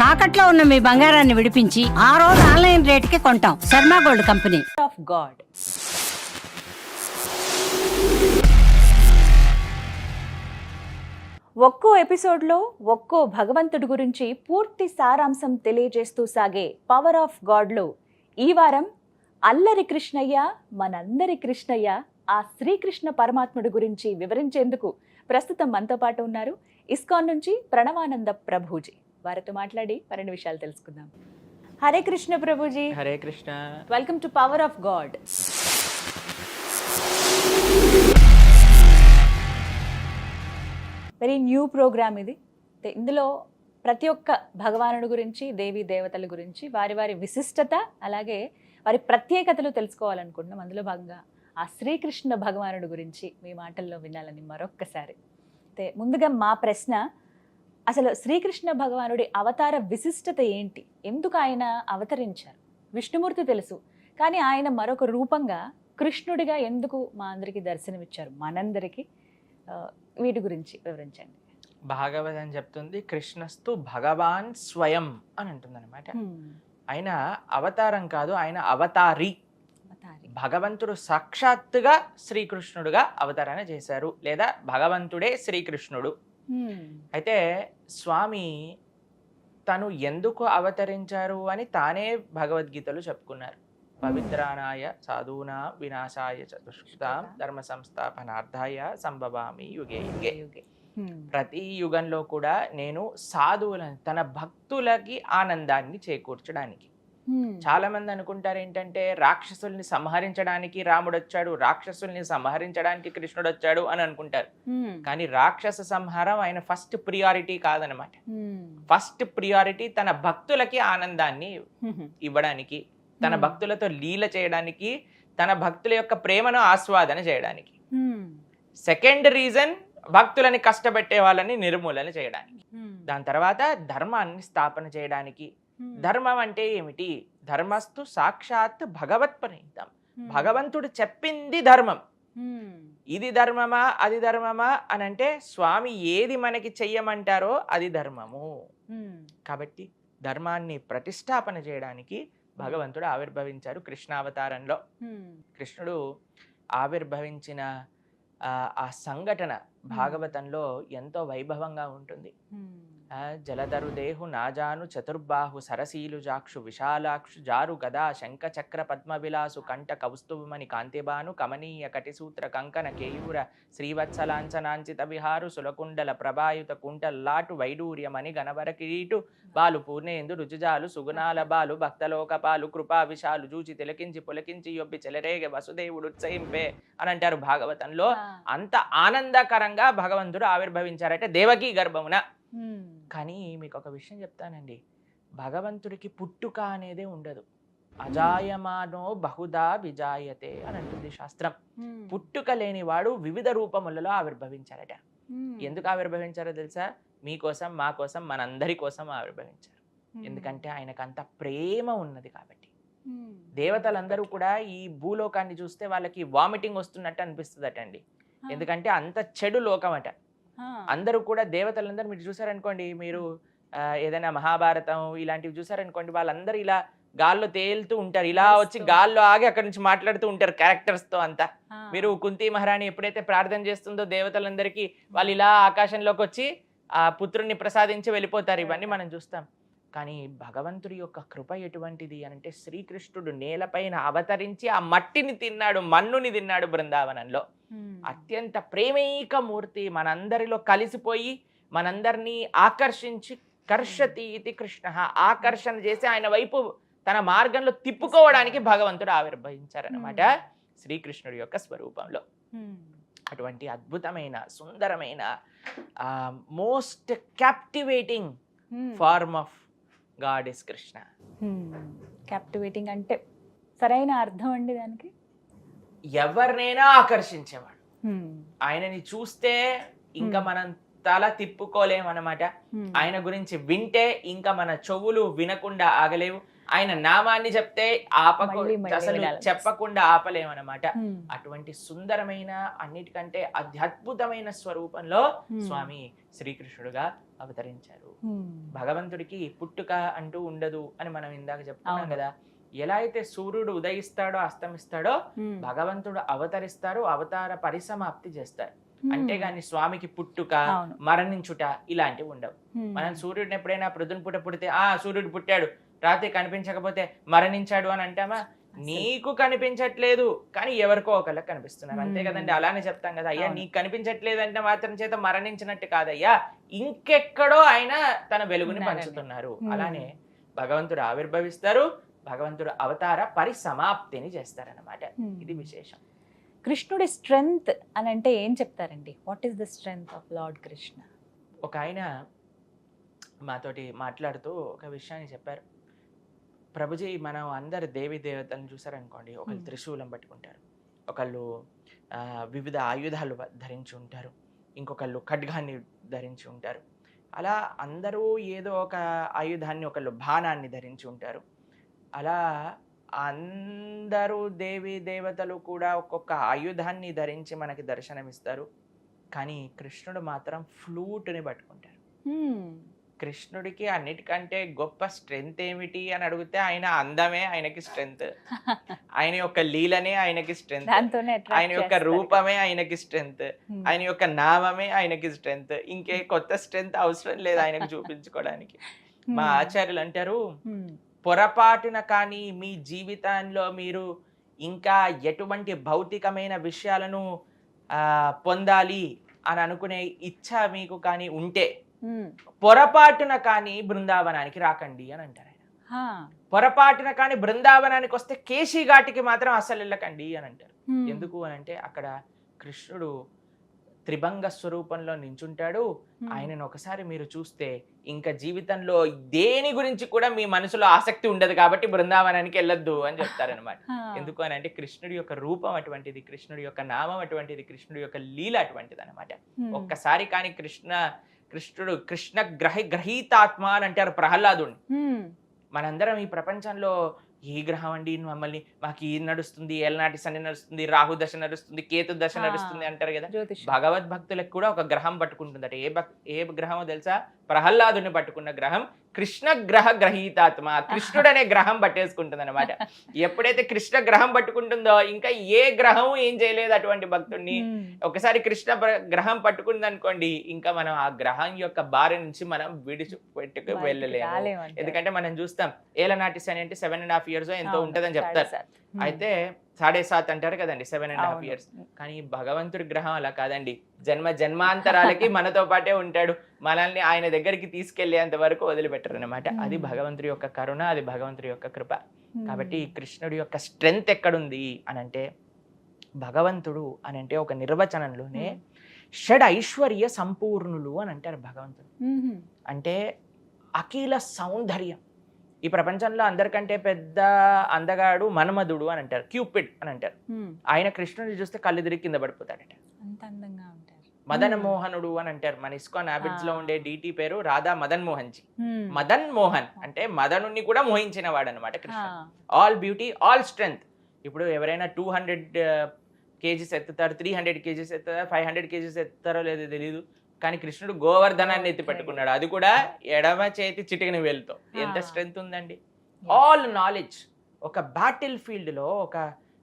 తాకట్లో ఉన్న మీ బంగారాన్ని విడిపించి ఆ రోజు ఆన్లైన్ రేటుకి కొంటాం. Sharma gold company. Of God. ఒక్కో ఎపిసోడ్లో ఒక్కో భగవంతుడి గురించి పూర్తి సారాంశం తెలియజేస్తూ సాగే పవర్ ఆఫ్ గాడ్లో ఈ వారం అల్లరి కృష్ణయ్య, మనందరి కృష్ణయ్య, ఆ శ్రీకృష్ణ పరమాత్ముడి గురించి వివరించేందుకు ప్రస్తుతం మనతో పాటు ఉన్నారు ఇస్కాన్ నుంచి ప్రణవానంద ప్రభుజీ. వారితో మాట్లాడి మరిన్ని విషయాలు తెలుసుకుందాం. Hare Krishna Prabhuji. Hare Krishna. Welcome to power of God. Very new program ఇది. ఇందులో ప్రతి ఒక్క భగవానుడి గురించి, దేవీ దేవతల గురించి, వారి వారి విశిష్టత, అలాగే వారి ప్రత్యేకతలు తెలుసుకోవాలనుకుంటున్నాం. అందులో భాగంగా ఆ శ్రీకృష్ణ భగవానుడి గురించి మీ మాటల్లో వినాలని మరొక్కసారి. ముందుగా మా ప్రశ్న, అసలు శ్రీకృష్ణ భగవానుడి అవతార విశిష్టత ఏంటి? ఎందుకు ఆయన అవతరించారు? విష్ణుమూర్తి తెలుసు, కానీ ఆయన మరొక రూపంగా కృష్ణుడిగా ఎందుకు మా అందరికీ దర్శనమిచ్చారు, మనందరికీ? వీటి గురించి వివరించండి. భాగవతం చెప్తుంది కృష్ణస్తు భగవాన్ స్వయం అని అంటుంది అనమాట. ఆయన అవతారం కాదు, ఆయన అవతారి. భగవంతుడు సాక్షాత్తుగా శ్రీకృష్ణుడుగా అవతారణ చేశారు, లేదా భగవంతుడే శ్రీకృష్ణుడు. అయితే స్వామి తను ఎందుకు అవతరించారు అని తానే భగవద్గీతలో చెప్పుకున్నారు. పవిత్రానాయ సాధూనా వినాశాయ చతుష్కృతాం ధర్మ సంస్థాపనార్థాయ సంభవామి యుగే యుగే. ప్రతి యుగంలో కూడా నేను సాధువులను, తన భక్తులకి ఆనందాన్ని చేకూర్చడానికి. చాలా మంది అనుకుంటారు ఏంటంటే రాక్షసుల్ని సంహరించడానికి రాముడు వచ్చాడు, రాక్షసుల్ని సంహరించడానికి కృష్ణుడు వచ్చాడు అని అనుకుంటారు. కానీ రాక్షస సంహారం ఆయన ఫస్ట్ ప్రియారిటీ కాదనమాట. ఫస్ట్ ప్రియారిటీ తన భక్తులకి ఆనందాన్ని ఇవ్వడానికి, తన భక్తులతో లీల చేయడానికి, తన భక్తుల యొక్క ప్రేమను ఆస్వాదన చేయడానికి. సెకండ్ రీజన్ భక్తులని కష్టపెట్టే వాళ్ళని నిర్మూలన చేయడానికి. దాని తర్వాత ధర్మాన్ని స్థాపన చేయడానికి. ధర్మం అంటే ఏమిటి? ధర్మస్తు సాక్షాత్ భగవత్పరీతం. భగవంతుడు చెప్పింది ధర్మం. ఇది ధర్మమా అది ధర్మమా అని అంటే స్వామి ఏది మనకి చెయ్యమంటారో అది ధర్మము. కాబట్టి ధర్మాన్ని ప్రతిష్టాపన చేయడానికి భగవంతుడు ఆవిర్భవించారు కృష్ణావతారంలో. కృష్ణుడు ఆవిర్భవించిన ఆ సంఘటన భాగవతంలో ఎంతో వైభవంగా ఉంటుంది. జలధరు దేహు నాజాను చతుర్బాహు సరసీలు జాక్షు విశాలాక్షు జారు గదా శంఖ చక్ర పద్మ విలాసు కంఠ కౌస్తుభమణి కాంతిబాను కమనీయ కటిసూత్ర కంకణ కేయూర శ్రీవత్సలాంఛనాంచిత విహారు సులకుండల ప్రభాయుత కుంటల్లాటు వైడూర్యమణి గణవర కిరీటు బాలు పూర్ణేందు రుజుజాలు సుగుణాల బాలు భక్తలోక పాలు కృపా విశాలు జూచి తిలకించి పులకించి యొబ్బి చెలరేగ వసుదేవుడు ఉత్సహింపే అని అంటారు భాగవతంలో. అంత ఆనందకరంగా భగవంతుడు ఆవిర్భవించారంటే దేవకీ గర్భమున. కానీ మీకు ఒక విషయం చెప్తానండి, భగవంతుడికి పుట్టుక అనేదే ఉండదు. అజాయమానో బహుదా విజాయతే అని అంటుంది శాస్త్రం. పుట్టుక లేనివాడు వివిధ రూపములలో ఆవిర్భవించారట. ఎందుకు ఆవిర్భవించారో తెలుసా? మీకోసం, మా కోసం, మనందరి కోసం ఆవిర్భవించారు. ఎందుకంటే ఆయనకు అంత ప్రేమ ఉన్నది కాబట్టి. దేవతలందరూ కూడా ఈ భూలోకాన్ని చూస్తే వాళ్ళకి వామిటింగ్ వస్తున్నట్టు అనిపిస్తుందట అండి. ఎందుకంటే అంత చెడు లోకం అట. అందరూ కూడా దేవతలందరూ మీరు చూసారనుకోండి, మీరు ఏదైనా మహాభారతం ఇలాంటివి చూసారనుకోండి, వాళ్ళందరూ ఇలా గాల్లో తేలుతూ ఉంటారు, ఇలా వచ్చి గాల్లో ఆగి అక్కడి నుంచి మాట్లాడుతూ ఉంటారు క్యారెక్టర్స్ తో అంతా. మీరు కుంతి మహారాణి ఎప్పుడైతే ప్రార్థన చేస్తుందో దేవతలందరికీ, వాళ్ళు ఇలా ఆకాశంలోకి వచ్చి ఆ పుత్రుణ్ణి ప్రసాదించి వెళ్ళిపోతారు. ఇవన్నీ మనం చూస్తాం. కానీ భగవంతుడి యొక్క కృప ఎటువంటిది అనంటే, శ్రీకృష్ణుడు నేలపైన అవతరించి ఆ మట్టిని తిన్నాడు, మన్నుని తిన్నాడు బృందావనంలో. అత్యంత ప్రేమైక మూర్తి మనందరిలో కలిసిపోయి మనందరినీ ఆకర్షించి, కర్షతి ఇది కృష్ణ, ఆకర్షణ చేసి ఆయన వైపు తన మార్గంలో తిప్పుకోవడానికి భగవంతుడు ఆవిర్భవించారనమాట శ్రీకృష్ణుడి యొక్క స్వరూపంలో. అటువంటి అద్భుతమైన, సుందరమైన, most captivating form of God is Krishna. Captivating అంటే సరైన అర్థం అండి దానికి? ఎవరినైనా ఆకర్షించేవాడు. ఆయనని చూస్తే ఇంకా మనం తల తిప్పుకోలేమన్నమాట. ఆయన గురించి వింటే ఇంకా మన చెవులు వినకుండా ఆగలేవు. ఆయన నామాన్ని చెప్తే మళ్ళీ అసలు వినాలి. చెప్పకుండా ఆపలేమన్నమాట. అటువంటి సుందరమైన అన్నిటికంటే అద్భుతమైన స్వరూపంలో స్వామి శ్రీకృష్ణుడుగా అవతరించారు. భగవంతుడికి పుట్టుక అంటూ ఉండదు అని మనం ఇందాక చెప్పుకున్నాం కదా. ఎలా అయితే సూర్యుడు ఉదయిస్తాడో అస్తమిస్తాడో భగవంతుడు అవతరిస్తారు, అవతార పరిసమాప్తి చేస్తారు. అంతేగాని స్వామికి పుట్టుక మరణించుట ఇలాంటివి ఉండవు. మనం సూర్యుడిని ఎప్పుడైనా ప్రొద్దున పూట పుడితే సూర్యుడు పుట్టాడు, రాత్రి కనిపించకపోతే మరణించాడు అని అంటామా? నీకు కనిపించట్లేదు కానీ ఎవరికో ఒకళ్ళకి కనిపిస్తున్నారు, అంతే కదండి. అలానే చెప్తాం కదా, అయ్యా నీకు కనిపించట్లేదు అంటే మాత్రం చేత మరణించినట్టు కాదయ్యా, ఇంకెక్కడో ఆయన తన వెలుగుని పంచుతున్నారు. అలానే భగవంతుడు ఆవిర్భవిస్తారు, భగవంతుడు అవతార పరిసమాప్తిని చేస్తారన్నమాట. ఇది విశేషం. కృష్ణుడి స్ట్రెంగ్త్ అని అంటే ఏం చెప్తారండి? What is the strength of lord Krishna? ఒక ఆయన మాతోటి మాట్లాడుతూ ఒక విషయాన్ని చెప్పారు. ప్రభుజీ, మనం అందరు దేవి దేవతలను చూసారనుకోండి, ఒకళ్ళు త్రిశూలం పట్టుకుంటారు, ఒకళ్ళు వివిధ ఆయుధాలు ధరించి ఉంటారు, ఇంకొకళ్ళు ఖడ్గాన్ని ధరించి ఉంటారు. అలా అందరూ ఏదో ఒక ఆయుధాన్ని, ఒకళ్ళు బాణాన్ని ధరించి ఉంటారు. అలా అందరూ దేవి దేవతలు కూడా ఒక్కొక్క ఆయుధాన్ని ధరించి మనకి దర్శనమిస్తారు. కానీ కృష్ణుడు మాత్రం ఫ్లూట్ని పట్టుకుంటారు. కృష్ణుడికి అన్నిటికంటే గొప్ప స్ట్రెంగ్త్ ఏమిటి అని అడిగితే ఆయన అందమే ఆయనకి స్ట్రెంగ్త్, ఆయన యొక్క లీలనే ఆయనకి స్ట్రెంగ్త్, ఆయన యొక్క రూపమే ఆయనకి స్ట్రెంగ్త్, ఆయన యొక్క నామమే ఆయనకి స్ట్రెంగ్త్. ఇంకే కొత్త స్ట్రెంగ్త్ అవసరం లేదు ఆయనకు చూపించుకోవడానికి. మా ఆచార్యులు అంటారు, పొరపాటున కానీ మీ జీవితంలో మీరు ఇంకా ఎటువంటి భౌతికమైన విషయాలను పొందాలి అని అనుకునే ఇచ్చ మీకు కానీ ఉంటే పొరపాటున కానీ బృందావనానికి రాకండి అని అంటారు ఆయన. పొరపాటున కానీ బృందావనానికి వస్తే కేశీ ఘాటికి మాత్రం అసలు వెళ్ళకండి అని అంటారు. ఎందుకు అని అంటే అక్కడ కృష్ణుడు త్రిభంగ స్వరూపంలో నించుంటాడు. ఆయనను ఒకసారి మీరు చూస్తే ఇంకా జీవితంలో దేని గురించి కూడా మీ మనసులో ఆసక్తి ఉండదు, కాబట్టి బృందావనానికి వెళ్ళొద్దు అని చెప్తారనమాట. ఎందుకు అని అంటే కృష్ణుడి యొక్క రూపం అటువంటిది, కృష్ణుడి యొక్క నామం అటువంటిది, కృష్ణుడి యొక్క లీల అటువంటిది అనమాట. ఒక్కసారి కానీ కృష్ణుడు కృష్ణ గ్రహీతాత్మ అని అంటారు ప్రహ్లాదుని. మనందరం ఈ ప్రపంచంలో ఏ గ్రహం అండి మమ్మల్ని, మాకు ఈ నడుస్తుంది, ఏలనాటి శని నడుస్తుంది, రాహు దశ నడుస్తుంది, కేతు దశ నడుస్తుంది అంటారు కదా. భగవద్భక్తులకు కూడా ఒక గ్రహం పట్టుకుంటుందట. ఏ గ్రహమో తెలుసా? ప్రహ్లాదుని పట్టుకున్న గ్రహం కృష్ణ గ్రహీతాత్మ, కృష్ణుడు అనే గ్రహం పట్టేసుకుంటుంది అనమాట. ఎప్పుడైతే కృష్ణ గ్రహం పట్టుకుంటుందో ఇంకా ఏ గ్రహం ఏం చేయలేదు అటువంటి భక్తుడిని. ఒకసారి కృష్ణ గ్రహం పట్టుకుంది అనుకోండి, ఇంకా మనం ఆ గ్రహం యొక్క బారి నుంచి మనం విడిచిపెట్టుకు వెళ్ళలేము. ఎందుకంటే మనం చూస్తాం ఏలనాటి శని అంటే 7.5 years ఎంతో ఉంటదని చెప్తారు. అయితే 7.5 అంటారు కదండి, 7.5 years. కానీ భగవంతుడి గ్రహం అలా కాదండి, జన్మాంతరాలకి మనతో పాటే ఉంటాడు. మనల్ని ఆయన దగ్గరికి తీసుకెళ్లేంత వరకు వదిలిపెట్టరు అనమాట. అది భగవంతుడి యొక్క కరుణ, అది భగవంతుడి యొక్క కృప. కాబట్టి కృష్ణుడి యొక్క స్ట్రెంగ్త్ ఎక్కడుంది అని అంటే, భగవంతుడు అని అంటే ఒక నిర్వచనంలోనే షడ్ ఐశ్వర్య సంపూర్ణులు అని అంటారు భగవంతుడు. అంటే అఖిల సౌందర్యం. ఈ ప్రపంచంలో అందరికంటే పెద్ద అందగాడు మన్మధుడు అని అంటారు, క్యూపిడ్ అని అంటారు. ఆయన కృష్ణుడిని చూస్తే కళ్ళు తిరిగి కింద పడిపోతాడట. మదన్ మోహనుడు అని అంటారు. మన ఇస్కాన్ హ్యాబిట్స్ లో ఉండే డిటి పేరు రాధా మదన్ మోహన్ జీ. మదన్ మోహన్ అంటే మదనుని కూడా మోహించిన వాడు అనమాట కృష్ణుడు. All beauty, all strength. ఇప్పుడు ఎవరైనా 200 kgs ఎత్తుతారు, 300 kgs ఎత్తుతారు, 500 kgs ఎత్తుతారో లేదో తెలియదు. కానీ కృష్ణుడు గోవర్ధనాన్ని ఎత్తి పెట్టుకున్నాడు, అది కూడా ఎడమ చేతి చిటికిన వేలుతో. ఎంత స్ట్రెంగ్త్ ఉందండి. All knowledge. ఒక బ్యాటిల్ ఫీల్డ్ లో, ఒక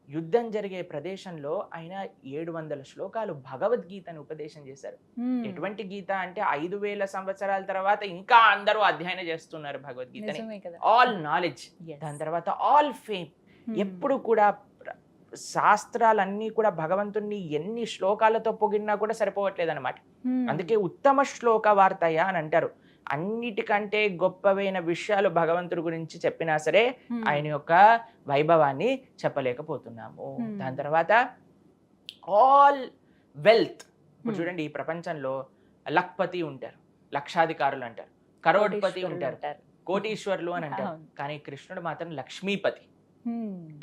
యుద్ధం జరిగే ప్రదేశంలో ఆయన 700 శ్లోకాలు భగవద్గీతను ఉపదేశం చేశారు. ఎటువంటి గీత అంటే 5000 సంవత్సరాల తర్వాత ఇంకా అందరూ అధ్యయనం చేస్తున్నారు భగవద్గీతని. All knowledge. దాని తర్వాత ఆల్ ఫేమ్. ఎప్పుడు కూడా శాస్త్రాలన్నీ కూడా భగవంతుణ్ణి ఎన్ని శ్లోకాలతో పొగిడినా కూడా సరిపోవట్లేదు అనమాట. అందుకే ఉత్తమ శ్లోక వార్తయ అని అంటారు. అన్నిటికంటే గొప్పవైన విషయాలు భగవంతుడి గురించి చెప్పినా సరే ఆయన యొక్క వైభవాన్ని చెప్పలేకపోతున్నాము. దాని తర్వాత ఆల్ వెల్త్. ఇప్పుడు చూడండి, ఈ ప్రపంచంలో లక్పతి ఉంటారు, లక్షాధికారులు అంటారు, కరోడ్పతి ఉంటారు, కోటీశ్వరులు అని అంటారు. కానీ కృష్ణుడు మాత్రం లక్ష్మీపతి.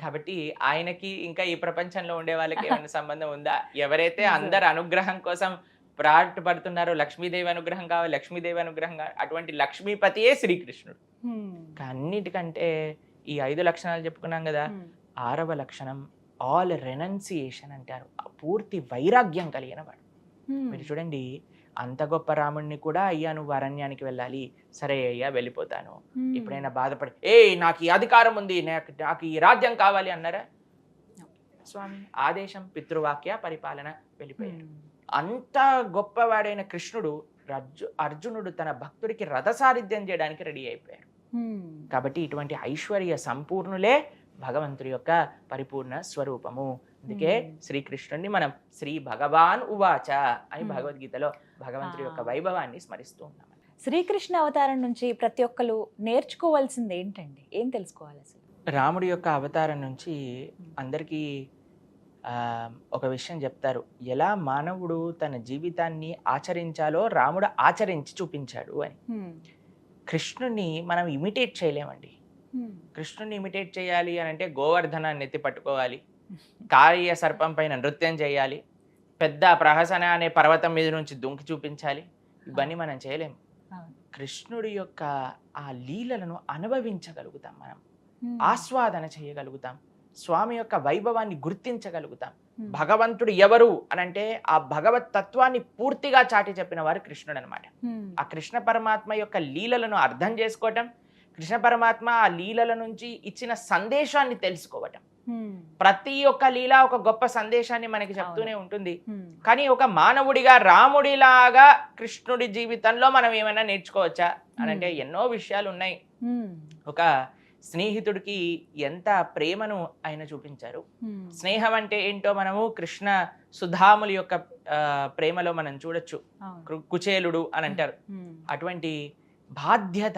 కాబట్టి ఆయనకి ఇంకా ఈ ప్రపంచంలో ఉండే వాళ్ళకి ఏమైనా సంబంధం ఉందా? ఎవరైతే అందరు అనుగ్రహం కోసం పడుతున్నారో, లక్ష్మీదేవి అనుగ్రహం కావాలి, లక్ష్మీదేవి అనుగ్రహం కావాలి, అటువంటి లక్ష్మీపతియే శ్రీకృష్ణుడు. అన్నిటికంటే ఈ 5 లక్షణాలు చెప్పుకున్నాం కదా, 6వ లక్షణం ఆల్ రెనౌన్సియేషన్ అంటారు. పూర్తి వైరాగ్యం కలిగిన వాడు. మీరు చూడండి, అంత గొప్ప రాముడిని కూడా అయ్యా నువ్వు అరణ్యానికి వెళ్ళాలి, సరే అయ్యా వెళ్ళిపోతాను, ఎప్పుడైనా బాధపడి నాకు ఈ అధికారం ఉంది, నాకు ఈ రాజ్యం కావాలి అన్నారా? స్వామి ఆదేశం, పితృవాక్య పరిపాలన, వెళ్ళిపోయారు. అంత గొప్పవాడైన కృష్ణుడు అర్జునుడు తన భక్తుడికి రథసారిథ్యం చేయడానికి రెడీ అయిపోయారు. కాబట్టి ఇటువంటి ఐశ్వర్య సంపూర్ణులే భగవంతుడి యొక్క పరిపూర్ణ స్వరూపము. అందుకే శ్రీకృష్ణుడిని మనం శ్రీ భగవాన్ ఉవాచ అని భగవద్గీతలో భగవంతుడి యొక్క వైభవాన్ని స్మరిస్తూ ఉన్నాం. శ్రీకృష్ణ అవతారం నుంచి ప్రతి ఒక్కరు నేర్చుకోవాల్సింది ఏంటండి? ఏం తెలుసుకోవాలి అసలు? రాముడి యొక్క అవతారం నుంచి అందరికీ ఒక విషయం చెప్తారు, ఎలా మానవుడు తన జీవితాన్ని ఆచరించాలో రాముడు ఆచరించి చూపించాడు అని. కృష్ణుని మనం ఇమిటేట్ చేయలేమండి. కృష్ణుని ఇమిటేట్ చేయాలి అని అంటే గోవర్ధనాన్ని ఎత్తి పట్టుకోవాలి, కార్య సర్పం పైన నృత్యం చేయాలి, పెద్ద ప్రహసన అనే పర్వతం మీద నుంచి దుంకి చూపించాలి. ఇవన్నీ మనం చేయలేము. కృష్ణుడి యొక్క ఆ లీలలను అనుభవించగలుగుతాం, మనం ఆస్వాదన చేయగలుగుతాం, స్వామి యొక్క వైభవాన్ని గుర్తించగలుగుతాం. భగవంతుడు ఎవరు అని అంటే ఆ భగవత్ తత్వాన్ని పూర్తిగా చాటి చెప్పిన వారు కృష్ణుడు అనమాట. ఆ కృష్ణ పరమాత్మ యొక్క లీలలను అర్థం చేసుకోవటం, కృష్ణ పరమాత్మ ఆ లీలల నుంచి ఇచ్చిన సందేశాన్ని తెలుసుకోవటం. ప్రతి ఒక్క లీల ఒక గొప్ప సందేశాన్ని మనకి చెప్తూనే ఉంటుంది. కానీ ఒక మానవుడిగా రాముడిలాగా కృష్ణుడి జీవితంలో మనం ఏమైనా నేర్చుకోవచ్చా అని అంటే ఎన్నో విషయాలు ఉన్నాయి. ఒక స్నేహితుడికి ఎంత ప్రేమను ఆయన చూపించారు. స్నేహం అంటే ఏంటో మనము కృష్ణ సుధాముల యొక్క ప్రేమలో మనం చూడొచ్చు. కుచేలుడు అని అంటారు. అటువంటి బాధ్యత,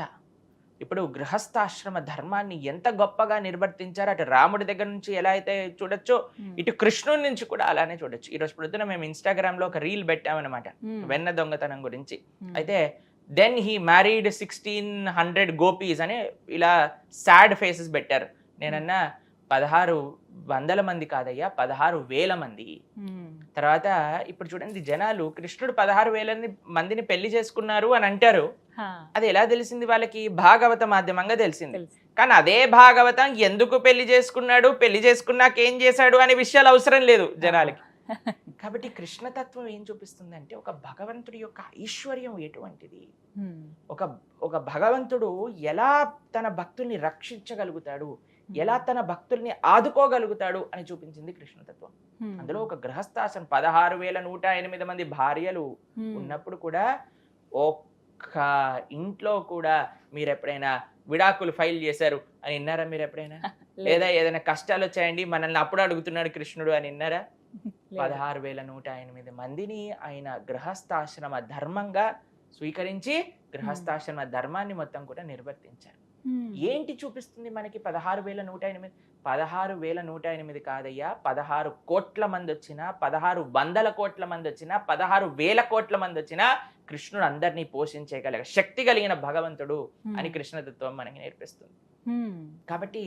ఇప్పుడు గృహస్థాశ్రమ ధర్మాన్ని ఎంత గొప్పగా నిర్వర్తించారు. అటు రాముడి దగ్గర నుంచి ఎలా అయితే చూడొచ్చో, ఇటు కృష్ణుడి నుంచి కూడా అలానే చూడొచ్చు. ఈరోజు పొద్దున మేము ఇన్స్టాగ్రామ్ లో ఒక రీల్ పెట్టామన్నమాట వెన్న దొంగతనం గురించి. అయితే దెన్ హీ మ్యారీడ్ 1600 గోపీస్ అని ఇలా సాడ్ ఫేసెస్ పెట్టారు. నేనన్నా 1600 మంది కాదయ్యా, 16,000 మంది. తర్వాత ఇప్పుడు చూడండి, జనాలు కృష్ణుడు 16,000 మందిని పెళ్లి చేసుకున్నారు అని అంటారు. అది ఎలా తెలిసింది వాళ్ళకి? భాగవత మాధ్యమంగా తెలిసింది. కానీ అదే భాగవతం ఎందుకు పెళ్లి చేసుకున్నాడు, పెళ్లి చేసుకున్నాక ఏం చేశాడు అనే విషయాలు అవసరం లేదు జనాలకి. కాబట్టి కృష్ణతత్వం ఏం చూపిస్తుంది అంటే ఒక భగవంతుడి యొక్క ఐశ్వర్యం ఎటువంటిది, ఒక భగవంతుడు ఎలా తన భక్తుల్ని రక్షించగలుగుతాడు, ఎలా తన భక్తుల్ని ఆదుకోగలుగుతాడు అని చూపించింది కృష్ణతత్వం. అందులో ఒక గృహస్థాశ్రమం 16,108 మంది భార్యలు ఉన్నప్పుడు కూడా ఒక్క ఇంట్లో కూడా మీరు ఎప్పుడైనా విడాకులు ఫైల్ చేశారు అని విన్నారా మీరు ఎప్పుడైనా? లేదా ఏదైనా కష్టాలు వచ్చాయండి మనల్ని అప్పుడు అడుగుతున్నాడు కృష్ణుడు అని విన్నారా? 16,108 మందిని ఆయన గృహస్థాశ్రమ ధర్మంగా స్వీకరించి గృహస్థాశ్రమ ధర్మాన్ని మొత్తం కూడా నిర్వర్తించారు. ఏంటి చూపిస్తుంది మనకి 16,108? 16,108 కాదయ్యా, 16 కోట్ల మంది వచ్చినా, 1600 కోట్ల మంది వచ్చినా, 16,000 కోట్ల మంది వచ్చినా కృష్ణుడు అందరినీ పోషించగలిగే శక్తి కలిగిన భగవంతుడు అని కృష్ణతత్వం మనకి నేర్పిస్తుంది. కాబట్టి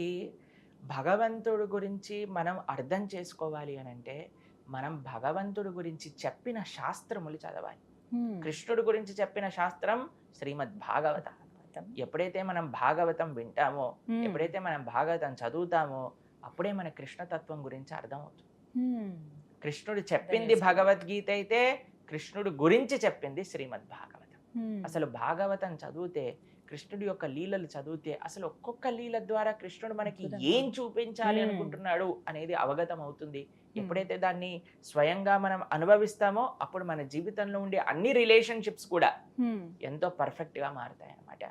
భగవంతుడు గురించి మనం అర్థం చేసుకోవాలి అని అంటే మనం భగవంతుడి గురించి చెప్పిన శాస్త్రములు చదవాలి. కృష్ణుడి గురించి చెప్పిన శాస్త్రం శ్రీమద్ భాగవతం. ఎప్పుడైతే మనం భాగవతం వింటామో, ఎప్పుడైతే మనం భాగవతం చదువుతామో, అప్పుడే మన కృష్ణతత్వం గురించి అర్థమవుతుంది. కృష్ణుడు చెప్పింది భగవద్గీత అయితే, కృష్ణుడు గురించి చెప్పింది శ్రీమద్ భాగవతం. అసలు భాగవతం చదివితే, కృష్ణుడి యొక్క లీలలు చదివితే అసలు ఒక్కొక్క లీల ద్వారా కృష్ణుడు మనకి ఏం చూపించాలి అనుకుంటున్నాడు అనేది అవగతం అవుతుంది. ఎప్పుడైతే దాన్ని స్వయంగా మనం అనుభవిస్తామో అప్పుడు మన జీవితంలో ఉండే అన్ని రిలేషన్షిప్స్ కూడా ఎంతో పర్ఫెక్ట్ గా మారుతాయి అన్నమాట.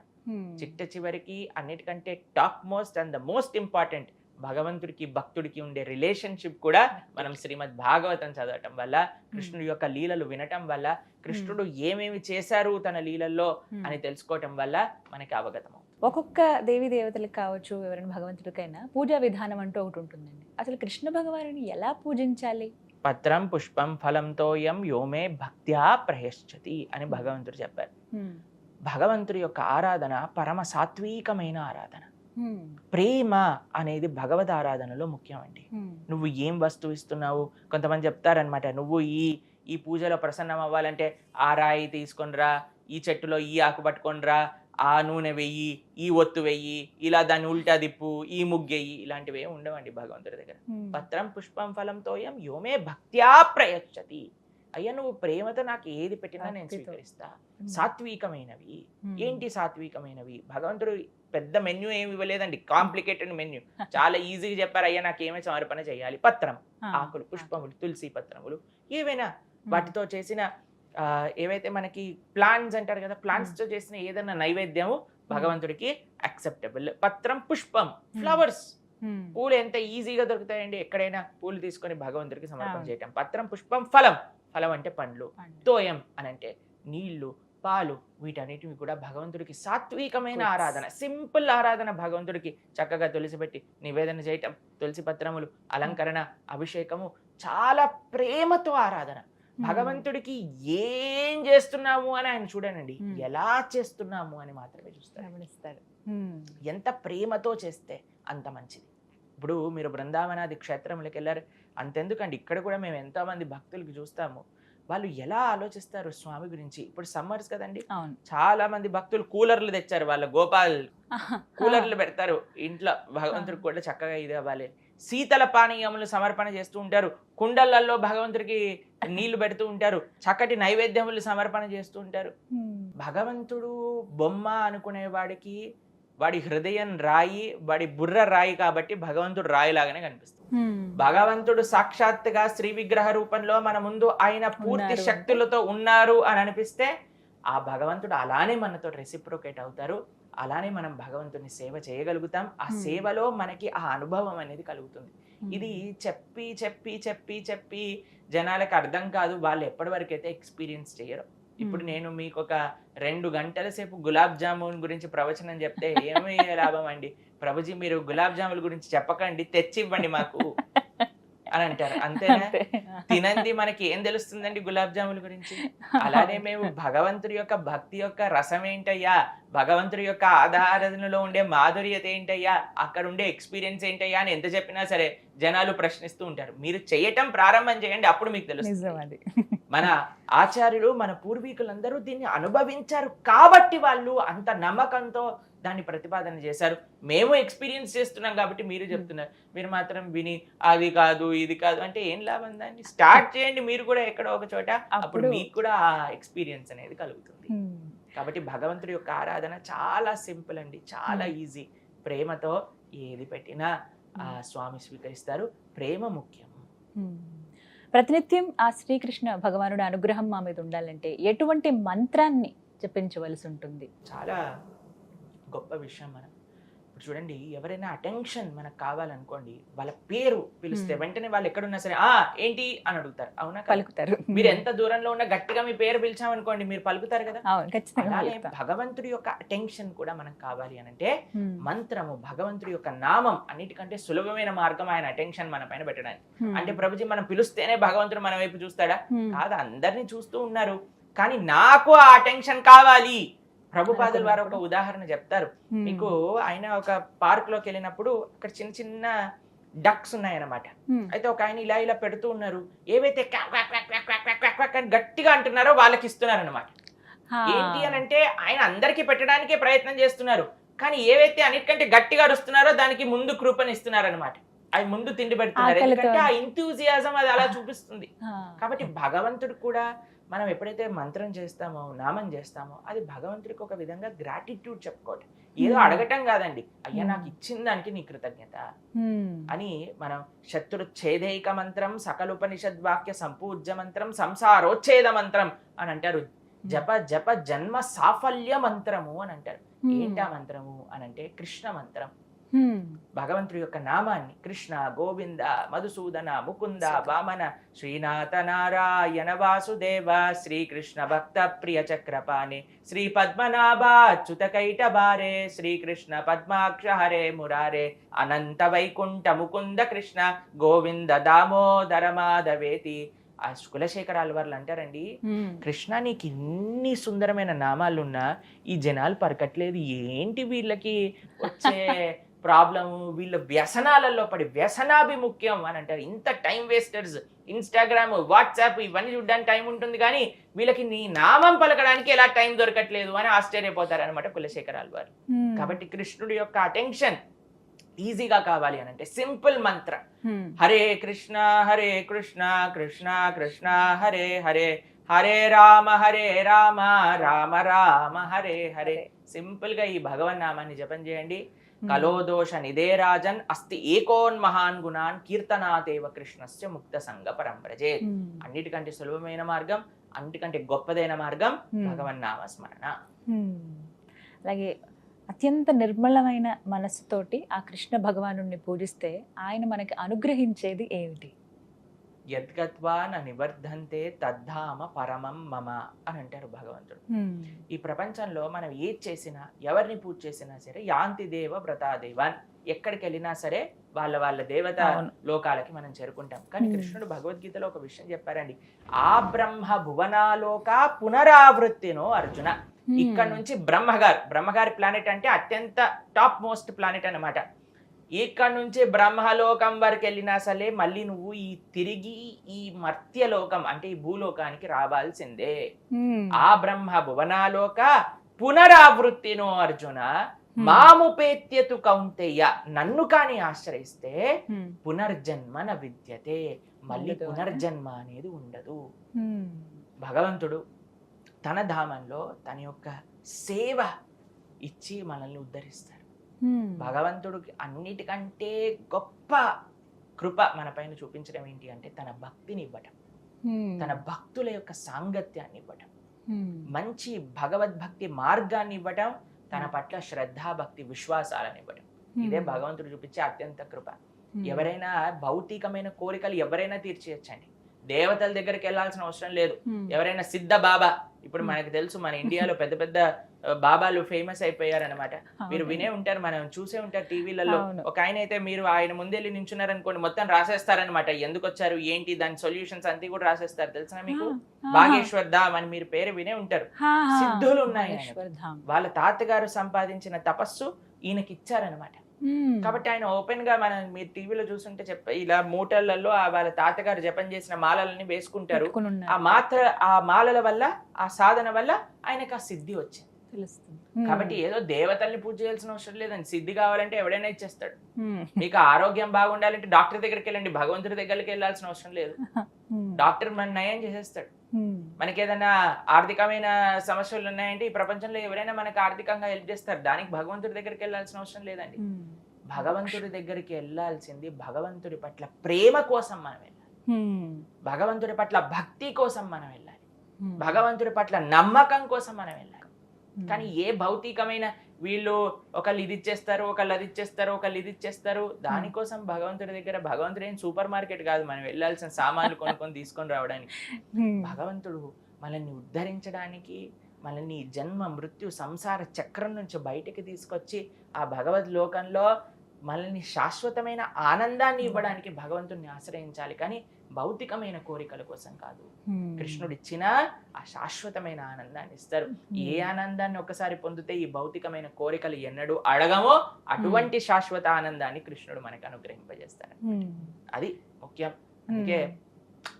చిట్ట చివరికి అన్నిటికంటే top most and the most important భగవంతుడికి భక్తుడికి ఉండే రిలేషన్షిప్ కూడా మనం శ్రీమద్ భాగవతం చదవటం వల్ల, కృష్ణుడి యొక్క లీలలు వినటం వల్ల, కృష్ణుడు ఏమేమి చేశారు తన లీలల్లో అని తెలుసుకోవటం వల్ల మనకి అవగతం అవుతుంది. ఒక్కొక్క దేవీ దేవతలకు కావచ్చు, ఎవరైనా భగవంతుడికైనా పూజా విధానం అంటూ ఒకటి ఉంటుందండి. అసలు కృష్ణ భగవానుని ఎలా పూజించాలి? పత్రం పుష్పం ఫలంతోయం యోమే భక్త్యా ప్రయశ్చతి అని భగవంతుడు చెప్పారు. భగవంతుడి యొక్క ఆరాధన పరమ సాత్వికమైన ఆరాధన. ప్రేమ అనేది భగవద్ ఆరాధనలో ముఖ్యమండి. నువ్వు ఏం వస్తువు ఇస్తున్నావు? కొంతమంది చెప్తారనమాట, నువ్వు ఈ పూజలో ప్రసన్నం అవ్వాలంటే ఆ రాయి తీసుకొనిరా, ఈ చెట్టులో ఈ ఆకు పట్టుకొనిరా, ఆ నూనె వెయ్యి, ఈ ఒత్తు వెయ్యి, ఇలా దాన్ని ఉల్టా దిప్పు, ఈ ముగ్గెయ్యి, ఇలాంటివి ఏమి ఉండవండి భగవంతుడి దగ్గర. పత్రం పుష్పం ఫలం తోయం యోమే భక్త్యా ప్రయచ్చతి. అయ్యా నువ్వు ప్రేమతో నాకు ఏది పెట్టినా నేను స్వీకరిస్తా. సాత్వికమైనవి. ఏంటి సాత్వికమైనవి? భగవంతుడు పెద్ద మెన్యూ ఏమి ఇవ్వలేదండి, కాంప్లికేటెడ్ మెన్యూ. చాలా ఈజీగా చెప్పారు, అయ్యా నాకు ఏమే సమర్పణ చేయాలి. పత్రం, ఆకులు, పుష్పములు, తులసి పత్రములు, ఏవైనా వాటితో చేసిన ఏవైతే మనకి ప్లాంట్స్ అంటారు కదా, ప్లాంట్స్ తో చేసిన ఏదైనా నైవేద్యము భగవంతుడికి యాక్సెప్టబుల్. పత్రం పుష్పం, ఫ్లవర్స్, పూలు ఎంత ఈజీగా దొరుకుతాయండి, ఎక్కడైనా పూలు తీసుకొని భగవంతుడికి సమర్పణ చేయటం. పత్రం పుష్పం ఫలం, ఫలం అంటే పండ్లు. తోయం అని అంటే నీళ్లు, పాలు, వీటన్నిటివి కూడా భగవంతుడికి సాత్వికమైన ఆరాధన, సింపుల్ ఆరాధన. భగవంతుడికి చక్కగా తులసి పెట్టి నివేదన చేయటం, తులసి పత్రములు, అలంకరణ, అభిషేకము, చాలా ప్రేమతో ఆరాధన. భగవంతుడికి ఏం చేస్తున్నాము అని ఆయన చూడనండి, ఎలా చేస్తున్నాము అని మాత్రమే చూస్తారు. ఎంత ప్రేమతో చేస్తే అంత మంచిది. ఇప్పుడు మీరు బృందావనాది క్షేత్రములకు వెళ్ళారు, అంతెందుకండి ఇక్కడ కూడా మేము ఎంతో మంది భక్తులకి చూస్తాము, వాళ్ళు ఎలా ఆలోచిస్తారు స్వామి గురించి. ఇప్పుడు సమ్మర్స్ కదండి, చాలా మంది భక్తులు కూలర్లు తెచ్చారు, వాళ్ళ గోపాల్ కూలర్లు పెడతారు ఇంట్లో, భగవంతుడికి కూడా చక్కగా ఇది అవ్వాలి. శీతల పానీయములు సమర్పణ చేస్తూ ఉంటారు, కుండలలో భగవంతుడికి నీళ్లు పెడుతూ ఉంటారు, చక్కటి నైవేద్యములు సమర్పణ చేస్తూ ఉంటారు. భగవంతుడు బొమ్మ అనుకునే వాడికి వాడి హృదయం రాయి, వాడి బుర్ర రాయి, కాబట్టి భగవంతుడు రాయిలాగానే కనిపిస్తుంది. భగవంతుడు సాక్షాత్తుగా శ్రీ విగ్రహ రూపంలో మన ముందు ఆయన పూర్తి శక్తులతో ఉన్నారు అని అనిపిస్తే ఆ భగవంతుడు అలానే మనతో రెసిప్రోకేట్ అవుతారు, అలానే మనం భగవంతుని సేవ చేయగలుగుతాం. ఆ సేవలో మనకి ఆ అనుభవం అనేది కలుగుతుంది. ఇది చెప్పి చెప్పి చెప్పి చెప్పి జనాలకు అర్థం కాదు, వాళ్ళు ఎప్పటి వరకు అయితే ఎక్స్పీరియన్స్ చేయరు. ఇప్పుడు నేను మీకు ఒక 2 గంటల సేపు గులాబ్ జామున్ గురించి ప్రవచనం చెప్తే ఏమీ లాభం అండి. ప్రభుజీ మీరు గులాబ్ జాముల గురించి చెప్పకండి, తెచ్చి ఇవ్వండి మాకు అని అంటారు. అంతేనా? తినంది మనకి ఏం తెలుస్తుందండి గులాబ్ జాముల గురించి. అలానే మేము భగవంతుడి యొక్క భక్తి యొక్క రసం ఏంటయ్యా, భగవంతుడి యొక్క ఆరాధనలో ఉండే మాధుర్యత ఏంటయ్యా, అక్కడ ఉండే ఎక్స్పీరియన్స్ ఏంటయ్యా అని ఎంత చెప్పినా సరే జనాలు ప్రశ్నిస్తూ ఉంటారు. మీరు చేయటం ప్రారంభం చేయండి, అప్పుడు మీకు తెలుస్తుంది. మన ఆచార్యులు, మన పూర్వీకులందరూ దీన్ని అనుభవించారు కాబట్టి వాళ్ళు అంత నమ్మకంతో దాన్ని ప్రతిపాదన చేశారు. మేము ఎక్స్పీరియన్స్ చేస్తున్నాం కాబట్టి మీరు చెప్తున్నారు, మీరు మాత్రం విని అది కాదు ఇది కాదు అంటే ఏం లాభం? దాన్ని స్టార్ట్ చేయండి మీరు కూడా ఎక్కడో ఒక చోట, అప్పుడు మీకు కూడా ఆ ఎక్స్పీరియన్స్ అనేది కలుగుతుంది. కాబట్టి భగవంతుడి యొక్క ఆరాధన చాలా సింపుల్ అండి, చాలా ఈజీ. ప్రేమతో ఏది పెట్టినా ఆ స్వామి స్వీకరిస్తారు. ప్రేమ ముఖ్యం. ప్రతినిత్యం ఆ శ్రీకృష్ణ భగవానుడి అనుగ్రహం మా మీద ఉండాలంటే ఎటువంటి మంత్రాన్ని జపించవలసి ఉంటుంది? చాలా గొప్ప విషయం. మనం ఇప్పుడు చూడండి, ఎవరైనా అటెన్షన్ మనకు కావాలనుకోండి, వాళ్ళ పేరు పిలిస్తే వెంటనే వాళ్ళు ఎక్కడున్నా సరే ఏంటి అని అడుగుతారు, అవునా? పలుకుతారు. మీరు ఎంత దూరంలో ఉన్నా గట్టిగా మీ పేరు పిలిచామనుకోండి, మీరు పలుకుతారు కదా. అలానే భగవంతుడి యొక్క అటెన్షన్ కూడా మనకు కావాలి అనంటే మంత్రము, భగవంతుడి యొక్క నామం అన్నిటికంటే సులభమైన మార్గం ఆయన అటెన్షన్ మన పైన పెట్టడానికి. అంటే ప్రభుజీ మనం పిలుస్తేనే భగవంతుడు మన వైపు చూస్తాడా? కాదు, అందరినీ చూస్తూ ఉన్నారు, కానీ నాకు ఆ అటెన్షన్ కావాలి. ప్రభుపాదుల వారు ఒక ఉదాహరణ చెప్తారు మీకు. ఆయన ఒక పార్క్ లోకి వెళ్ళినప్పుడు అక్కడ చిన్న చిన్న డక్స్ ఉన్నాయన్నమాట. అయితే ఒక ఆయన ఇలా ఇలా పెడుతూ ఉన్నారు, ఏవైతే గట్టిగా అంటున్నారో వాళ్ళకి ఇస్తున్నారు అనమాట. ఏంటి అని అంటే ఆయన అందరికి పెట్టడానికే ప్రయత్నం చేస్తున్నారు, కానీ ఏవైతే అన్నిటికంటే గట్టిగా అరుస్తున్నారో దానికి ముందు కృపను ఇస్తున్నారు అనమాట. అవి ముందు తిండి పెడుతున్నారు, ఎందుకంటే ఆ ఎంతూజియాజం అది అలా చూపిస్తుంది. కాబట్టి భగవంతుడు కూడా మనం ఎప్పుడైతే మంత్రం చేస్తామో, నామం చేస్తామో, అది భగవంతుడికి ఒక విధంగా గ్రాటిట్యూడ్ చెప్పుకోవటం. ఏదో అడగటం కాదండి, అయ్యా నాకు ఇచ్చిన దానికి నీ కృతజ్ఞత అని. మనం శత్రు ఛేదైక మంత్రం, సకలుపనిషద్వాక్య సంపూజ్య మంత్రం, సంసారోచ్ఛేద మంత్రం అని అంటారు. జప జప జన్మ సాఫల్య మంత్రము అని అంటారు. ఏంటా మంత్రము అని అంటే కృష్ణ మంత్రం. భగవంతుడి యొక్క నామాన్ని కృష్ణ, గోవింద, మధుసూదన, ముకుంద, వామన, శ్రీనాథ, నారాయణ, వాసుదేవ, శ్రీకృష్ణ భక్త ప్రియ చక్రపాణి, శ్రీ పద్మనాభ అచ్యుత కైటబారే, శ్రీకృష్ణ పద్మాక్ష హరే మురారే, అనంత వైకుంఠ ముకుంద కృష్ణ, గోవింద దామోదర మాధవేతి. ఆ కులశేఖరాల వాళ్ళు అంటారండి, కృష్ణ నీకు ఇన్ని సుందరమైన నామాలున్నా ఈ జనాలు పరకట్లేదు, ఏంటి వీళ్ళకి వచ్చే ప్రాబ్లము, వీళ్ళ వ్యసనాలలో పడి వ్యసనాభిముఖ్యం అని అంటారు. ఇంత టైం వేస్టర్స్, ఇన్స్టాగ్రామ్, వాట్సాప్ ఇవన్నీ చూడడానికి టైం ఉంటుంది, కానీ వీళ్ళకి నీ నామం పలకడానికి ఎలా టైం దొరకట్లేదు అని ఆశ్చర్యపోతారు అనమాట కులశేఖరాలు వారు. కాబట్టి కృష్ణుడి యొక్క అటెన్షన్ ఈజీగా కావాలి అని అంటే సింపుల్ మంత్ర, హరే కృష్ణ కృష్ణ కృష్ణ హరే హరే, హరే రామ రామ రామ హరే హరే. సింపుల్ గా ఈ భగవన్ నామాన్ని జపం చేయండి. కలోదోష నిదేరాజన్ అస్తి ఏకోన్మహాన్ గుణాన్ కీర్తనాదేవ కృష్ణస్య ముక్త సంగ పరంపరజే. అన్నిటికంటే సులభమైన మార్గం, అన్నిటికంటే గొప్పదైన మార్గం భగవన్ నామ స్మరణ. అలాగే అత్యంత నిర్మలమైన మనస్సుతోటి ఆ కృష్ణ భగవానుడిని పూజిస్తే ఆయన మనకి అనుగ్రహించేది ఏమిటి? యద్గత్వా న నివర్ధంతే తద్ధామ పరమం మమ అని అంటారు భగవంతుడు. ఈ ప్రపంచంలో మనం ఏది చేసినా, ఎవరిని పూజ చేసినా సరే, యాంతి దేవ వ్రతాదేవాన్, ఎక్కడికి వెళ్ళినా సరే వాళ్ళ దేవత లోకాలకి మనం చేరుకుంటాం. కానీ కృష్ణుడు భగవద్గీతలో ఒక విషయం చెప్పారండి, ఆ బ్రహ్మ భువనాలోక పునరావృత్తినో అర్జున. ఇక్కడ నుంచి బ్రహ్మగారి ప్లానెట్ అంటే అత్యంత టాప్ మోస్ట్ ప్లానెట్ అన్నమాట. ఇక్కడ నుంచి బ్రహ్మలోకం వరకు వెళ్ళినా సరే మళ్ళీ నువ్వు తిరిగి ఈ మర్త్యలోకం అంటే ఈ భూలోకానికి రావాల్సిందే. ఆ బ్రహ్మ భువనాలోక పునరావృత్తినో అర్జున మాముపేత్యతు కౌంతేయ, నన్ను కాని ఆశ్రయిస్తే పునర్జన్మ న విద్యతే, మళ్ళీ పునర్జన్మ అనేది ఉండదు. భగవంతుడు తన ధామంలో తన యొక్క సేవ ఇచ్చి మనల్ని ఉద్ధరిస్తారు. భగవంతుడికి అన్నిటికంటే గొప్ప కృప మన పైన చూపించడం ఏంటి అంటే తన భక్తిని ఇవ్వటం, తన భక్తుల యొక్క సాంగత్యాన్ని ఇవ్వటం, మంచి భగవద్భక్తి మార్గాన్ని ఇవ్వటం, తన పట్ల శ్రద్ధాభక్తి విశ్వాసాలను ఇవ్వటం. ఇదే భగవంతుడు చూపించే అత్యంత కృప. ఎవరైనా భౌతికమైన కోరికలు ఎవరైనా తీర్చేయచ్చండి, దేవతల దగ్గరికి వెళ్ళాల్సిన అవసరం లేదు. ఎవరైనా సిద్ధ బాబా, ఇప్పుడు మనకు తెలుసు మన ఇండియాలో పెద్ద పెద్ద బాబాలు ఫేమస్ అయిపోయారనమాట. మీరు వినే ఉంటారు, మనం చూసే ఉంటారు టీవీలలో. ఒక ఆయన అయితే మీరు ఆయన ముందెళ్ళి నించున్నారనుకోండి, మొత్తం రాసేస్తారనమాట, ఎందుకు వచ్చారు ఏంటి దాని సొల్యూషన్స్ అంతా కూడా రాసేస్తారు. తెలుసా మీకు? బాగేశ్వర్ ధామ్ అని మీరు పేరు వినే ఉంటారు. సిద్ధులు ఉన్నాయి, వాళ్ళ తాతగారు సంపాదించిన తపస్సు ఈయనకి ఇచ్చారనమాట. కాబట్టి ఆయన ఓపెన్ గా మనం మీరు టీవీలో చూస్తుంటే ఇలా మూటలలో వాళ్ళ తాతగారు జపం చేసిన మాలలని వేసుకుంటారు. ఆ మాలల వల్ల, ఆ సాధన వల్ల ఆయనకు ఆ సిద్ధి వచ్చింది. కాబట్టి ఏదో దేవతల్ని పూజ చేయాల్సిన అవసరం లేదండి. సిద్ధి కావాలంటే ఎవడైనా ఇచ్చేస్తాడు. మీకు ఆరోగ్యం బాగుండాలంటే డాక్టర్ దగ్గరికి వెళ్ళండి, భగవంతుడి దగ్గరికి వెళ్ళాల్సిన అవసరం లేదు. డాక్టర్ మన నయం చేసేస్తాడు. మనకి ఏదైనా ఆర్థికమైన సమస్యలు ఉన్నాయంటే ఈ ప్రపంచంలో ఎవరైనా మనకు ఆర్థికంగా హెల్ప్ చేస్తారు. దానికి భగవంతుడి దగ్గరికి వెళ్ళాల్సిన అవసరం లేదండి. భగవంతుడి దగ్గరికి వెళ్ళాల్సింది భగవంతుడి పట్ల ప్రేమ కోసం మనం వెళ్ళాలి, భగవంతుడి పట్ల భక్తి కోసం మనం వెళ్ళాలి, భగవంతుడి పట్ల నమ్మకం కోసం మనం వెళ్ళాలి. కానీ ఏ భౌతికమైన వీళ్ళు ఒకళ్ళు ఇది ఇచ్చేస్తారు, ఒకళ్ళు అది ఇచ్చేస్తారు, ఒకళ్ళు ఇది ఇచ్చేస్తారు, దానికోసం భగవంతుడి దగ్గర, భగవంతుడు ఏం సూపర్ మార్కెట్ కాదు మనం వెళ్ళాల్సిన సామాన్లు కొనుక్కొని తీసుకొని రావడానికి. భగవంతుడు మనల్ని ఉద్ధరించడానికి, మనల్ని జన్మ మృత్యు సంసార చక్రం నుంచి బయటికి తీసుకొచ్చి ఆ భగవద్ లోకంలో మనల్ని శాశ్వతమైన ఆనందాన్ని ఇవ్వడానికి భగవంతుడిని ఆశ్రయించాలి, కానీ భౌతికమైన కోరికల కోసం కాదు. కృష్ణుడు ఇచ్చిన ఆ శాశ్వతమైన ఆనందాన్ని ఇస్తారు. ఏ ఆనందాన్ని ఒకసారి పొందితే ఈ భౌతికమైన కోరికలు ఎన్నడూ అడగమో అటువంటి శాశ్వత ఆనందాన్ని కృష్ణుడు మనకు అనుగ్రహింపజేస్తారు. అది ముఖ్యం. అందుకే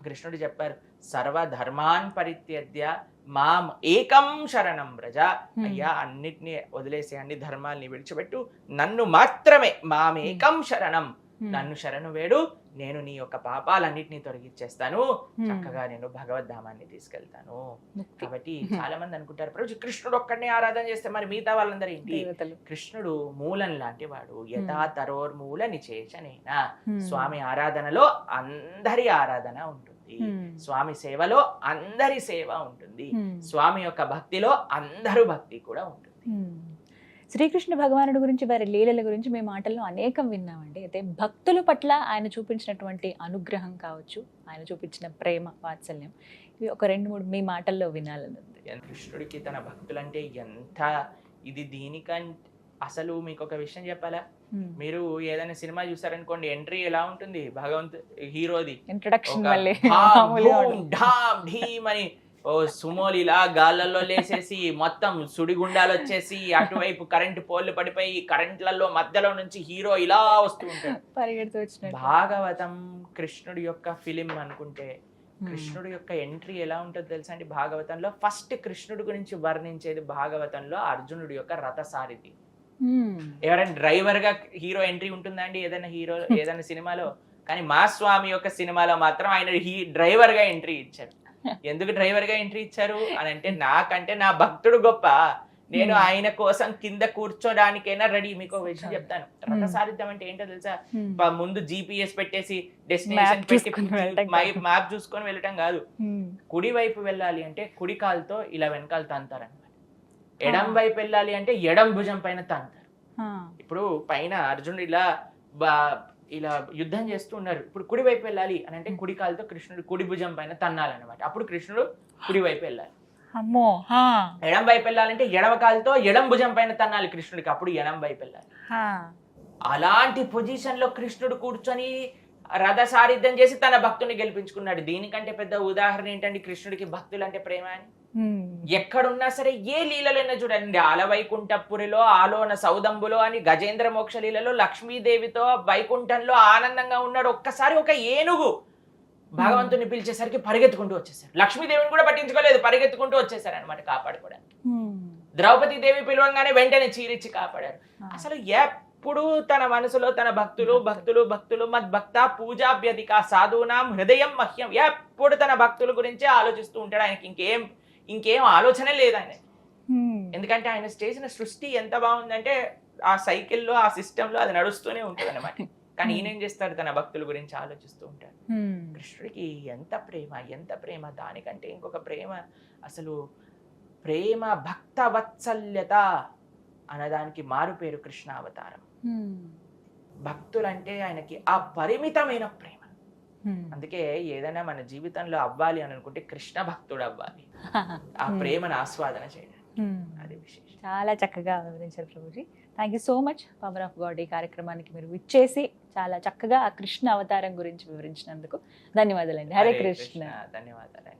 కృష్ణుడు చెప్పారు, సర్వధర్మాన్ పరిత్యజ్య మాం ఏకం శరణం వ్రజ. అయ్యా అన్నిటినీ వదిలేసి అన్ని ధర్మాల్ని విడిచిపెట్టు, నన్ను మాత్రమే మాం ఏకం శరణం, నన్ను శరణు వేడు, నేను నీ యొక్క పాపాలన్నిటినీ తొలగించేస్తాను, చక్కగా నేను భగవద్ధామాన్ని తీసుకెళ్తాను. కాబట్టి చాలా మంది అనుకుంటారు ప్రభు కృష్ణుడు ఒక్కడిని ఆరాధన చేస్తే మరి మిగతా వాళ్ళందరూ ఏంటి? కృష్ణుడు మూలం లాంటి వాడు. యథా తరోర్మూల నిచేచనేనా. స్వామి ఆరాధనలో అందరి ఆరాధన ఉంటుంది, స్వామి సేవలో అందరి సేవ ఉంటుంది, స్వామి యొక్క భక్తిలో అందరూ భక్తి కూడా ఉంటుంది. శ్రీకృష్ణ భగవానుడి గురించి, వారి లీలల గురించి మేము మాటల్లో అనేకం విన్నామండి. అయితే భక్తుల పట్ల ఆయన చూపించినటువంటి అనుగ్రహం కావచ్చు, ఆయన చూపించిన ప్రేమ, వాత్సల్యం, ఇవి ఒక 2-3 మీ మాటల్లో వినాలని ఉంది. కృష్ణుడికి తన భక్తులంటే ఎంత ఇది. దీనికంటే అసలు మీకు ఒక విషయం చెప్పాలా, మీరు ఏదైనా సినిమా చూసారనుకోండి, ఎంట్రీ ఎలా ఉంటుంది భగవంతు హీరోది, ఇంట్రడక్షన్ అని ఓ సుమోలు ఇలా గాళ్ళల్లో లేసేసి మొత్తం సుడిగుండాలు వచ్చేసి అటువైపు కరెంటు పోల్లు పడిపోయి కరెంట్లలో మధ్యలో నుంచి హీరో ఇలా వస్తూ ఉంటాడు. పరిగెడుతూ వచ్చినట్టు. భాగవతం కృష్ణుడి యొక్క ఫిలిం అనుకుంటే కృష్ణుడి యొక్క ఎంట్రీ ఎలా ఉంటుందో తెలుసా అండి? భాగవతంలో ఫస్ట్ కృష్ణుడి గురించి వర్ణించేది భాగవతంలో అర్జునుడి యొక్క రథసారథి. ఎవరైనా డ్రైవర్ గా హీరో ఎంట్రీ ఉంటుందా అండి ఏదైనా సినిమాలో? కానీ మా స్వామి యొక్క సినిమాలో మాత్రం ఆయన డ్రైవర్ గా ఎంట్రీ ఇచ్చారు. ఎందుకు డ్రైవర్ గా ఎంట్రీ ఇచ్చారు అని అంటే, నాకంటే నా భక్తుడు గొప్ప, నేను ఆయన కోసం కింద కూర్చోడానికైనా రెడీ. మీకు ఒక విషయం చెప్తాను. రథసారథ్యం అంటే ఏంటో తెలుసా? ముందు GPS పెట్టేసి డెస్టినేషన్ పెట్టి మ్యాప్ చూసుకొని వెళ్ళటం కాదు. కుడి వైపు వెళ్ళాలి అంటే కుడి కాలుతో ఇలా వెనకాల తంతారనమాట. ఎడం వైపు వెళ్ళాలి అంటే ఎడం భుజం పైన తంతారు. ఇప్పుడు పైన అర్జునుడు ఇలా యుద్ధం చేస్తూ ఉన్నారు. ఇప్పుడు కుడి వైపు వెళ్ళాలి అని అంటే కుడి కాలుతో కృష్ణుడు కుడి భుజం పైన తన్నాలన్నమాట. అప్పుడు కృష్ణుడు కుడి వైపు వెళ్ళాలి. అమ్మో. ఎడం వైపు వెళ్ళాలంటే ఎడమ కాలుతో ఎడం భుజం పైన తన్నాలి కృష్ణుడికి, అప్పుడు ఎడం వైపు వెళ్ళాలి. అలాంటి పొజిషన్ లో కృష్ణుడు కూర్చొని రథ సారిథ్యం చేసి తన భక్తుని గెలిపించుకున్నాడు. దీనికంటే పెద్ద ఉదాహరణ ఏంటండి కృష్ణుడికి భక్తులు అంటే ప్రేమ అని? ఎక్కడున్నా సరే ఏ లీలలైనా చూడండి, ఆలవైకుంఠపురిలో ఆలోన సౌదంబులో అని గజేంద్ర మోక్ష లీలలో లక్ష్మీదేవితో వైకుంఠంలో ఆనందంగా ఉన్నాడు. ఒక్కసారి ఒక ఏనుగు భగవంతుని పిలిచేసరికి పరిగెత్తుకుంటూ వచ్చేసారు. లక్ష్మీదేవిని కూడా పట్టించుకోలేదు, పరిగెత్తుకుంటూ వచ్చేసారు అనమాట కాపాడుకోవడానికి. ద్రౌపది దేవి పిలవంగానే వెంటనే చీరిచ్చి కాపాడారు. అసలు ఎప్పుడు తన మనసులో తన భక్తులు భక్తులు భక్తులు మద్భక్త పూజాభ్యధిక సాధూనాం హృదయం మహ్యం, ఎప్పుడు తన భక్తుల గురించే ఆలోచిస్తూ ఉంటాడు. ఆయనకి ఇంకేం ఆలోచనే లేదు ఆయన. ఎందుకంటే ఆయన చేసిన సృష్టి ఎంత బాగుందంటే ఆ సైకిల్లో ఆ సిస్టంలో అది నడుస్తూనే ఉంటుంది అనమాట. కానీ ఈయనేం చేస్తాడు? తన భక్తుల గురించి ఆలోచిస్తూ ఉంటాడు. కృష్ణుడికి ఎంత ప్రేమ, దానికంటే ఇంకొక ప్రేమ. అసలు ప్రేమ భక్త వత్సల్యత అన్నదానికి మారు పేరు కృష్ణావతారం. భక్తులంటే ఆయనకి అపరిమితమైన ప్రేమ. అందుకే ఏదైనా మన జీవితంలో అవ్వాలి అని అనుకుంటే కృష్ణ భక్తుడు అవ్వాలి, ఆ ప్రేమను ఆస్వాదన చేయడం. అది విశేషం. చాలా చక్కగా వివరించారు Prabhuji. Thank you so much. Power of God ఈ కార్యక్రమానికి మీరు విచ్చేసి చాలా చక్కగా ఆ కృష్ణ అవతారం గురించి వివరించినందుకు ధన్యవాదాలండి. హరే కృష్ణ. ధన్యవాదాలు.